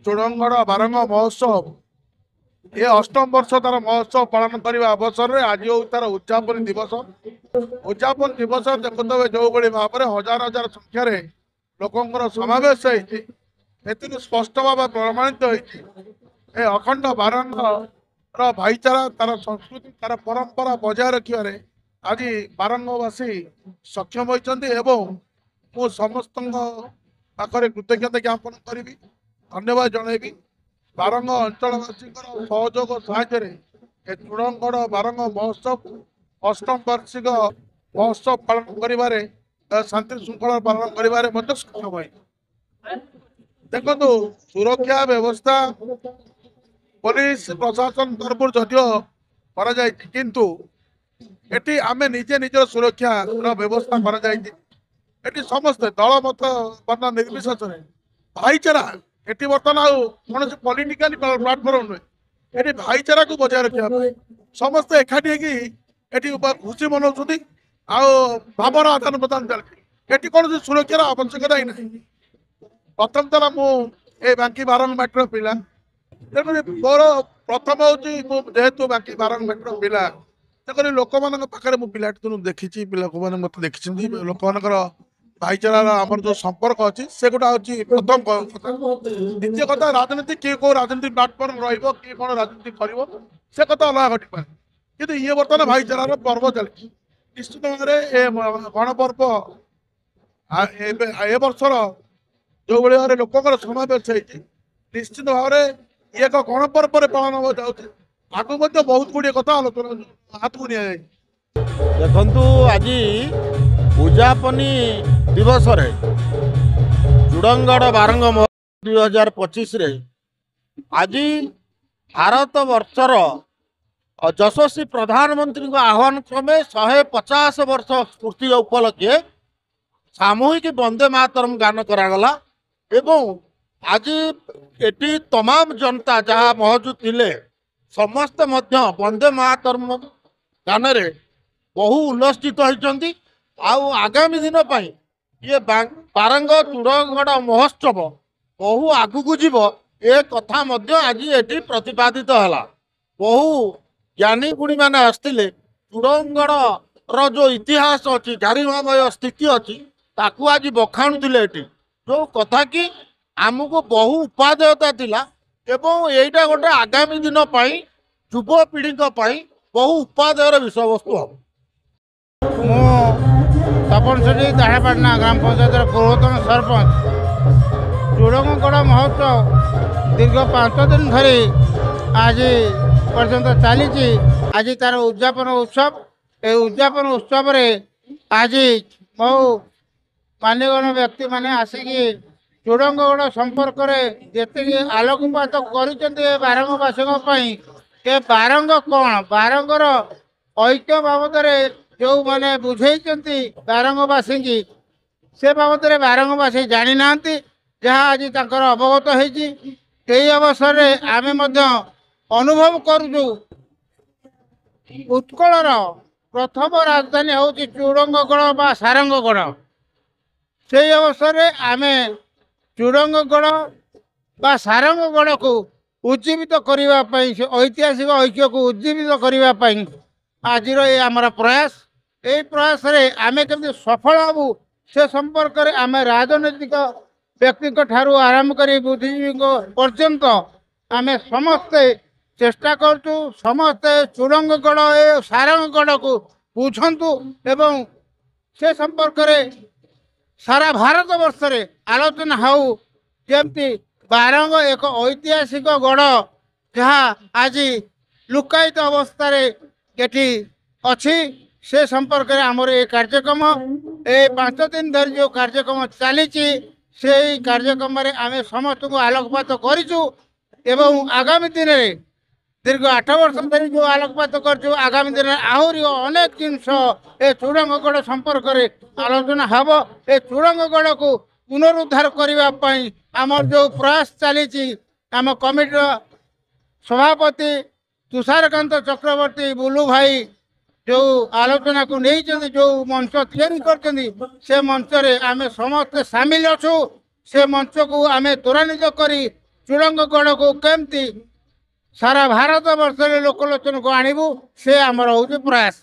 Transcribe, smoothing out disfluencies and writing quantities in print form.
चूड़ंगड़ बारंग महोत्सव ये अष्टम वर्ष तार महोत्सव पालन करने अवसर में आज हूँ तार उद्यापन दिवस। उद्यापन दिवस देखुवे जो भाई भाव में हजार हजार संख्यार लोकंर समावेश होती स्पष्ट भाव प्रमाणित होती अखंड बारंग भाईचारा तार संस्कृति तार परंपरा बजाय रखिए आज बारंगवासी सक्षम होती मु समस्त पाखे कृतज्ञता ज्ञापन करी धन्यवाद जनइबी बारंग अंचलवासी सहयोग साहाय्य चूड़ंगड़ बारंग महोत्सव अष्टम वार्षिक महोत्सव पालन कर शांति श्रृंखला पालन कर सक्षम है। देखो सुरक्षा व्यवस्था पुलिस प्रशासन तरफ जदियो किंतु एटी आमे निजे निजर सुरक्षा व्यवस्था कर समस्ते दल मत वर्ण निर्विशेष भाईचारा एटी बर्तमान कौन पॉलिटिकल प्लाटफॉर्म नुहे ये भाईचारा को बजाय रखा समस्ते एकाठी खुशी मनाऊँ भावना आदान प्रदान चलती कौन सुरक्षार आवश्यकता ही नहीं। प्रथम थर मुझे बांकी बारंग माटर पिला मोर प्रथम हूँ जेहेतु बांकी बारंग माटर पिला तेनाली लोक मान पाखे मुझे पिला देखी लोक मैंने मत देखी लोक मान भाईचारा आमर जो संपर्क अच्छी से गोटा हूँ प्रथम कथा। द्वितीय कथा राजनीति किए कौ राजनीति प्लाटफर्म रही कौन राजनीति कर से कथा अलग घटी कि ये बर्तमान भाईचारार पर्व चली निश्चित भाव गणपर्व ए वर्षर जो भाई लोक समावेश निश्चित भाव में एक गणपर्व पालन हो जाए आगु बहुत गुड़िया कथा आलोचना हाथ को नि देखु आज उद्यापनी दिवस रे चूड़ंगड़ बारंग 2025 रे आज भारत वर्षर यशस्वी प्रधानमंत्री आह्वान क्रमे 150 वर्ष स्फूर्ति उपलक्षे सामूहिक वंदे मातरम गान करागला एवं आज एटी तमाम जनता जहाँ मौजूद थिले समस्त मध्य वंदे मातरम गान रे बहु उल्लसित होती आगामी दिन पर ये बारंग चूड़ंगड़ महोत्सव बहु आगू जीव ए कथा मध्य आज ये प्रतिपादित है। बहु ज्ञानी गुणी मैंने आसते चूड़ंगड़ जो इतिहास अच्छी गारिमामय स्थिति अच्छी ताकू आज बखाणुले जो कथा कि आमको बहु उपादेयता थिला एवं यहीटा गोटे आगामी दिन युवपीढ़ी बहु उपादेयर विषय वस्तु हम तपन सेठी दाढ़ापाटना ग्राम पंचायत पूर्वतन सरपंच चूड़ंगड़ महोत्सव दीर्घ 5 दिन धरी आज पर्यंत चली आज तार उद्यापन उत्सव ए उद्यापन उत्सव रे आज बहु मान्यगण व्यक्ति माने आसिकी चूड़ंगड़ संपर्क में जी आलोकपात कर बारंगवासी के बारंग कौन बारंगर ऐक्य बाबद जो मैंने बुझे बारंगवासी की से बाबद बारंगवासी जानी ना जहाँ आज तक अवगत हो अवसर में आम अनुभव करुचु उत्कलर प्रथम राजधानी हूँ चूड़ंगगढ़ बा सारंगगढ़ से अवसर में आम चूड़ंगगढ़ बा सारंगगढ़ को उज्जीवित करने ऐतिहासिक ऐक्य को उज्जीवित करने आज आमर प्रयास यही प्रयास रे आमे केमती सफल हबू से संपर्क में आम राजनैतिक व्यक्ति ठारू आरंभ कर बुद्धिजीवी पर्यंत आम समस्ते चेष्टा करचु समस्ते चूड़ंगगढ़ ए सारंगगढ़ को बुझंतु एवं से संपर्क में सारा भारत वर्ष रे आलोचना हाउ केमती बारंग एक ऐतिहासिक गढ़ जहाँ आज लुकायित अवस्था एटी अच्छी से संपर्क में आमर ये कार्यक्रम ए 5 दिन धरी जो कार्यक्रम चली से कार्यक्रम आम समस्त को आलोकपात करूँ एवं आगामी दिन में दीर्घ 8 वर्ष धरी जो आलोकपात कर आगामी दिन में आहरी अनेक जिनस ए चूड़ंगगढ़ संपर्क में आलोचना हम ए चूड़ंगगढ़ को पुनरुद्धार करने आमर जो प्रयास चली आम कमिटर सभापति तुषारकांत चक्रवर्ती बुलू भाई जो आलोचना को नहीं जो मंच या मंच रे आमे समस्त सामिल अच्छु से मंच को आमे त्वरान्वित करी ଚୁଡ଼ଙ୍ଗଗଡ଼କୁ କେମିତି ସାରା ଭାରତ ବର୍ଷରେ ଲୋକଲୋଚନକୁ ଆଣିବୁ ସେ ଆମର ହେଉଛି ପ୍ରୟାସ।